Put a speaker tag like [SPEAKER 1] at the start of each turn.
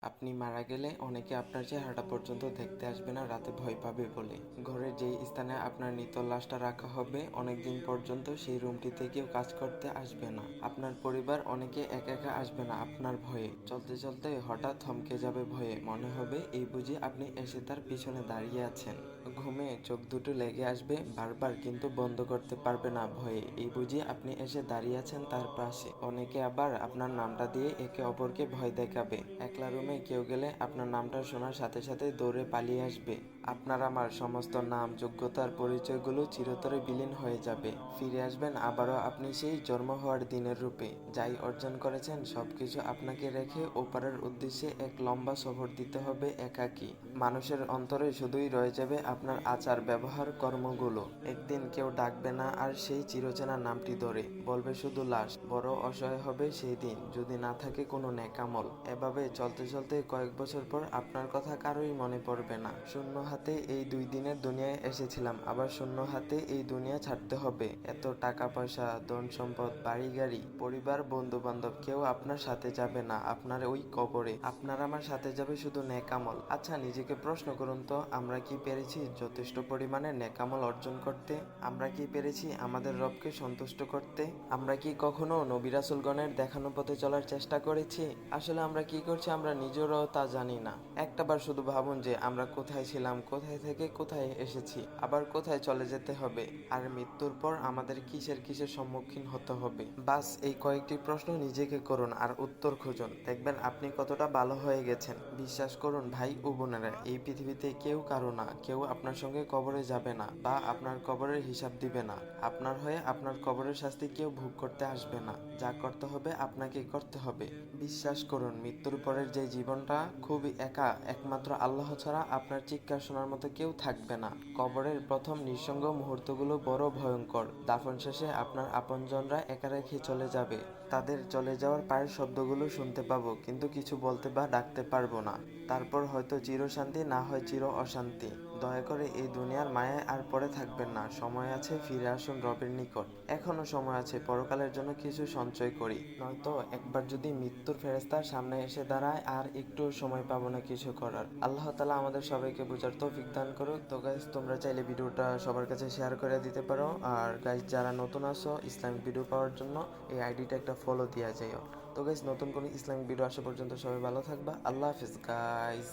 [SPEAKER 1] আপনি মারা গেলে অনেকে আপনার চেহারাটা পর্যন্ত দেখতে আসবে না, রাতে ভয় পাবে বলে। ঘরের যেই স্থানে আপনার মৃত লাশটা রাখা হবে অনেকদিন পর্যন্ত সেই রুমটিতে কেউ কাজ করতে আসবে না। আপনার পরিবার অনেকে একা একা আসবে না আপনার ভয়ে। চলতে চলতে হঠাৎ থমকে যাবে ভয়ে, মনে হবে এই বুঝি আপনি এসে তার পিছনে দাঁড়িয়ে আছেন। ঘুমে চোখ দুটো লেগে আসবে বারবার, কিন্তু বন্ধ করতে পারবে না ভয়ে, এই বুঝি আপনি এসে দাঁড়িয়ে আছেন তার পাশে। অনেকে আবার আপনার নামটা দিয়ে একে অপরকে ভয় দেখাবে। একলা রুমে কেউ গেলে আপনার নামটা শোনার সাথে সাথে দৌড়ে পালিয়ে আসবে। আপনার আমার সমস্ত নাম, যোগ্যতার পরিচয়গুলো চিরতরে বিলীন হয়ে যাবে। ফিরে আসবেন আবারও আপনি সেই জন্ম হওয়ার দিনের রূপে। যাই অর্জন করেছেন সবকিছু আপনাকে রেখে ওপারের উদ্দেশ্যে এক লম্বা সফর দিতে হবে একাকী। মানুষের অন্তরে শুধুই রয়ে যাবে আপনার আচার, ব্যবহার, কর্মগুলো। একদিন কেউ ডাকবে না আর সেই চিরচেনা নামটি ধরে, বলবে শুধু লাশ। বড় অসহায় হবে সেই দিন যদি না থাকে কোনো নেকামল। এভাবে চলতে চলতে কয়েক বছর পর আপনার কথা কারোই মনে পড়বে না। শূন্য হাতে এই 2 দিনের দুনিয়ায় এসেছিলাম, আবার শূন্য হাতে এই দুনিয়া ছাড়তে হবে। এত টাকা পয়সা, ধন সম্পদ, বাড়ি গাড়ি, পরিবার, বন্ধু বান্ধব, কেউ আপনার সাথে যাবে না আপনার ওই কবরে। আপনার আমার সাথে যাবে শুধু নেকামল। আচ্ছা, নিজেকে প্রশ্ন করুন তো, আমরা কি পেরেছি যথেষ্ট পরিমাণে নেকামল অর্জন করতে? আমরা কি পেরেছি আমাদের রবকে সন্তুষ্ট করতে? আমরা কি কখনো নবী রাসূলগণের দেখানো পথে চলার চেষ্টা করেছি? আসলে আমরা কি করছি আমরা নিজেরাও তা জানি না। একটাবার শুধু ভাবুন যে আমরা কোথায় ছিলাম, কোথায় থেকে কোথায় এসেছি, আবার কোথায় চলে যেতে হবে, আর মৃত্যুর পর আমাদের কিসের কিসের সম্মুখীন হতে হবে। বাস এই কয়েকটি প্রশ্ন নিজেকে করুন আর উত্তর খুঁজুন, দেখবেন আপনি কতটা ভালো হয়ে গেছেন। বিশ্বাস করুন ভাই ও বোনেরা, এই পৃথিবীতে কেউ কারো না, কেউ আপনার সঙ্গে কবরে যাবে না বা আপনার কবরের হিসাব দিবে না। আপনার হয়ে আপনার কবরের শাস্তি কেউ ভোগ করতে আসবে না। যা করতে হবে আপনাকেই করতে হবে। বিশ্বাস করুন, মৃত্যুর পরের যে জীবনটা খুবই একা, একমাত্র আল্লাহ ছাড়া আপনার চিৎকার শোনার মতো কেউ থাকবে না। কবরের প্রথম নিঃসঙ্গ মুহূর্তগুলো বড় ভয়ঙ্কর। দাফন শেষে আপনার আপনজনরা একা রেখে চলে যাবে। তাদের চলে যাওয়ার পায়ের শব্দগুলো শুনতে পাবো, কিন্তু কিছু বলতে বা ডাকতে পারবো না। তারপর হয়তো চিরশান্তি, না হয় চির অশান্তি। দয়া করে এই দুনিয়ার মায়ায় আর পড়ে থাকবেন না। সময় আছে, ফিরে আসুন রবের নিকট। এখনো সময় আছে, পরকালের জন্য কিছু সঞ্চয় করি, নয়তো একবার যদি মৃত্যুর ফেরেশতার সামনে এসে দাঁড়ায় আর একটু সময় পাবো না কিছু করার। আল্লাহ তাআলা আমাদের সবাইকে বোঝার তৌফিক দান করো। তো গাইস, তোমরা চাইলে ভিডিওটা সবার কাছে শেয়ার করে দিতে পারো। আর গাইস, যারা নতুন আসো ইসলামিক ভিডিও পাওয়ার জন্য এই আইডিটা একটা ফলো দিয়া যাইও। তো গাইস, নতুন কোনো ইসলামিক ভিডিও আসা পর্যন্ত সবাই ভালো থাকবা। আল্লাহ হাফিজ গাইস।